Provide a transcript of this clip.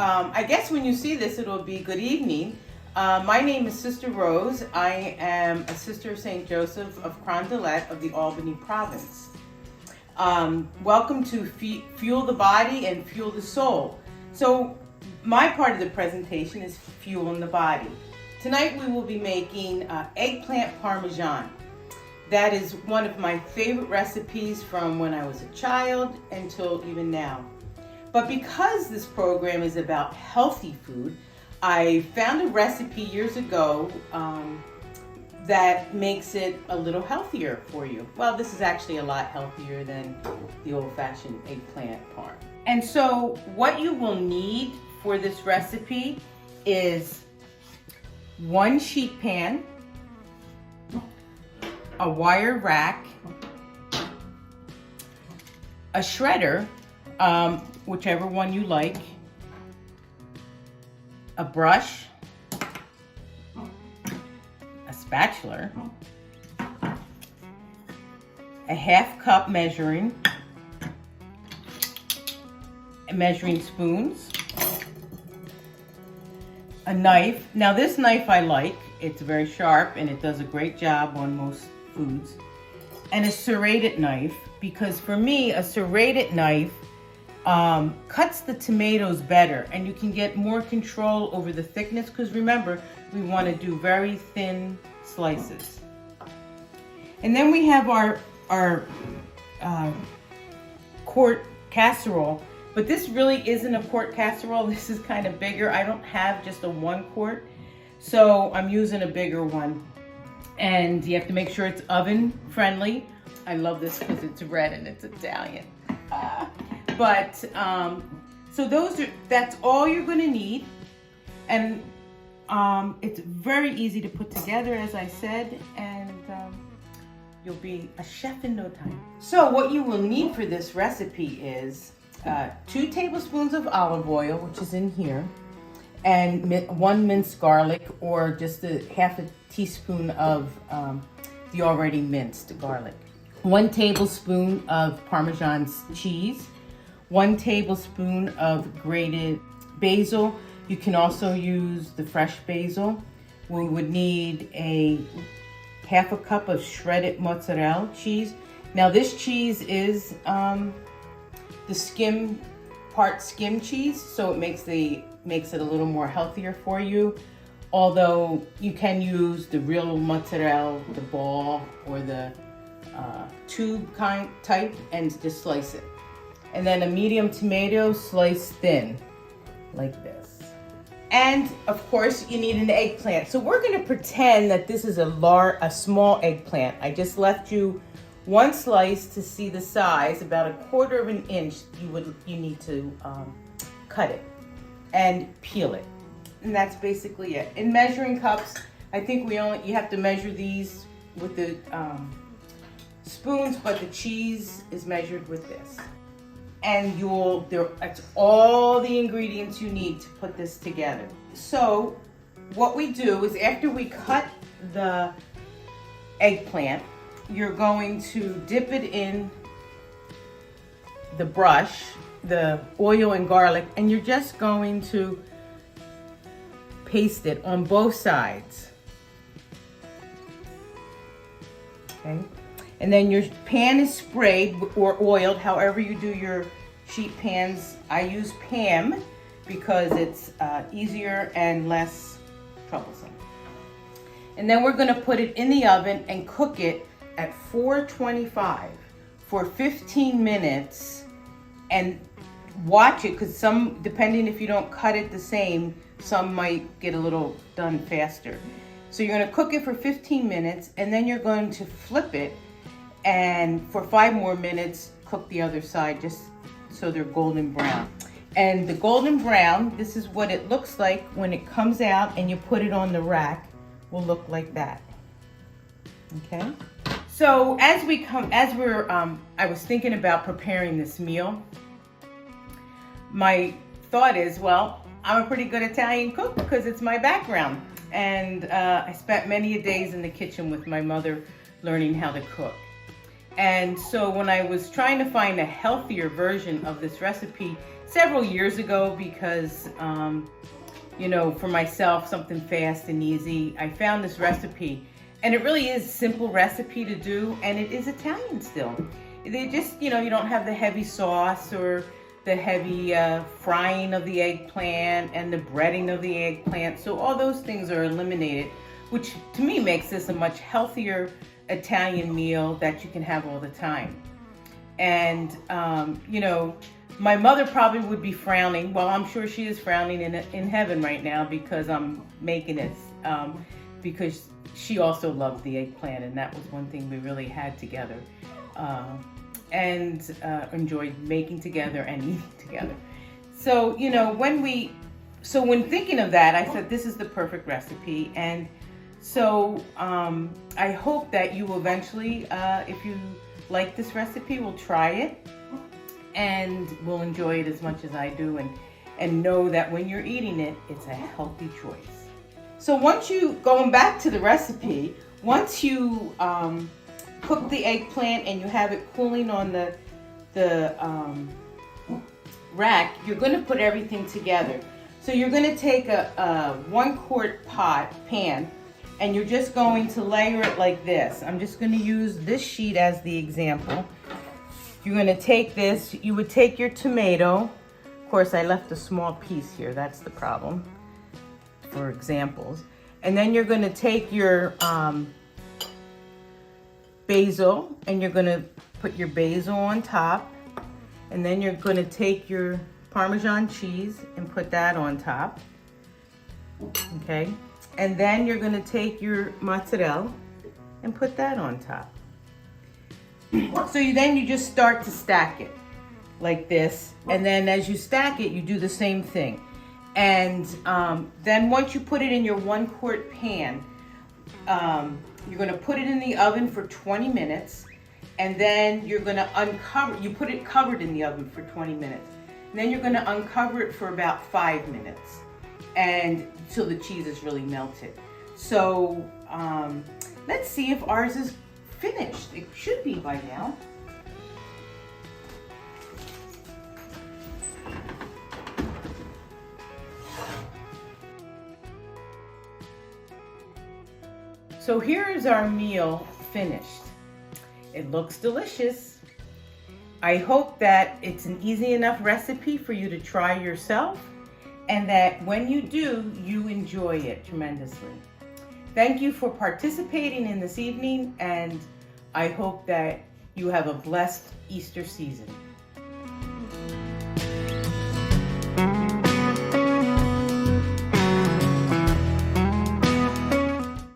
I guess when you see this, it'll be good evening. My name is Sister Rose. I am a Sister of St. Joseph of Crondelet of the Albany province. Welcome to Fuel the Body and Fuel the Soul. So my part of the presentation is fueling the body. Tonight we will be making eggplant parmesan. That is one of my favorite recipes from when I was a child until even now. But because this program is about healthy food, I found a recipe years ago that makes it a little healthier for you. Well, this is actually a lot healthier than the old-fashioned eggplant parm. And so what you will need for this recipe is 1 sheet pan, a wire rack, a shredder, whichever one you like, a brush, a spatula, a 1/2 cup measuring spoons, a knife. Now this knife I like, it's very sharp and it does a great job on most foods, and a serrated knife, because for me a serrated knife cuts the tomatoes better and you can get more control over the thickness, because remember, we want to do very thin slices. And then we have our quart casserole, but this really isn't a quart casserole. This is kind of bigger. I don't have just a 1 quart, so I'm using a bigger one. And you have to make sure it's oven friendly. I love this because it's red and it's Italian. So that's all you're gonna need. And it's very easy to put together, as I said, and you'll be a chef in no time. So what you will need for this recipe is 2 tablespoons of olive oil, which is in here, and 1 minced garlic, or just a 1/2 teaspoon of the already minced garlic. 1 tablespoon of Parmesan cheese, 1 tablespoon of grated basil. You can also use the fresh basil. We would need a 1/2 cup of shredded mozzarella cheese. Now this cheese is the skim cheese, so it makes it a little more healthier for you. Although you can use the real mozzarella, the ball or the tube type, and just slice it. And then a medium tomato sliced thin, like this. And of course you need an eggplant. So we're gonna pretend that this is a small eggplant. I just left you 1 slice to see the size, about 1/4 of an inch. You need to cut it and peel it. And that's basically it. In measuring cups, I think you have to measure these with the spoons, but the cheese is measured with this. And that's all the ingredients you need to put this together. So what we do is, after we cut the eggplant, you're going to dip it in the brush, the oil and garlic, and you're just going to paste it on both sides. Okay? And then your pan is sprayed or oiled, however you do your sheet pans. I use Pam because it's easier and less troublesome. And then we're gonna put it in the oven and cook it at 425 for 15 minutes, and watch it, because depending if you don't cut it the same, some might get a little done faster. So you're gonna cook it for 15 minutes, and then you're going to flip it, and for 5 more minutes, cook the other side, just so they're golden brown. And the golden brown, this is what it looks like when it comes out and you put it on the rack, will look like that. Okay? So I was thinking about preparing this meal, my thought is, well, I'm a pretty good Italian cook because it's my background. And I spent many days in the kitchen with my mother learning how to cook. And so when I was trying to find a healthier version of this recipe, several years ago because, you know, for myself, something fast and easy. I found this recipe, and it really is a simple recipe to do, and it is Italian still. They just, you know, you don't have the heavy sauce or the heavy frying of the eggplant and the breading of the eggplant. So all those things are eliminated, which to me makes this a much healthier Italian meal that you can have all the time. And, you know, my mother probably would be frowning. Well, I'm sure she is frowning in heaven right now because I'm making it, because she also loved the eggplant, and that was one thing we really had together, and enjoyed making together and eating together. So, you know, when thinking of that, I said this is the perfect recipe. And so I hope that you will eventually, if you like this recipe, will try it and will enjoy it as much as I do, and know that when you're eating it, it's a healthy choice. So going back to the recipe, once you cook the eggplant and you have it cooling on the rack, you're going to put everything together. So you're going to take a 1-quart pan, and you're just going to layer it like this. I'm just going to use this sheet as the example. You're going to take this, you would take your tomato. Of course, I left a small piece here, that's the problem, for examples. And then you're going to take your basil, and you're going to put your basil on top. And then you're going to take your Parmesan cheese and put that on top. Okay? And then you're going to take your mozzarella and put that on top. So then you just start to stack it like this. And then as you stack it, you do the same thing. And then once you put it in your 1-quart pan, you're going to put it in the oven for 20 minutes. And then you're going to you put it covered in the oven for 20 minutes. And then you're going to uncover it for about 5 minutes, and till the cheese is really melted. So let's see if ours is finished. It should be by now. So here is our meal finished. It looks delicious. I hope that it's an easy enough recipe for you to try yourself, and that when you do, you enjoy it tremendously. Thank you for participating in this evening, and I hope that you have a blessed Easter season.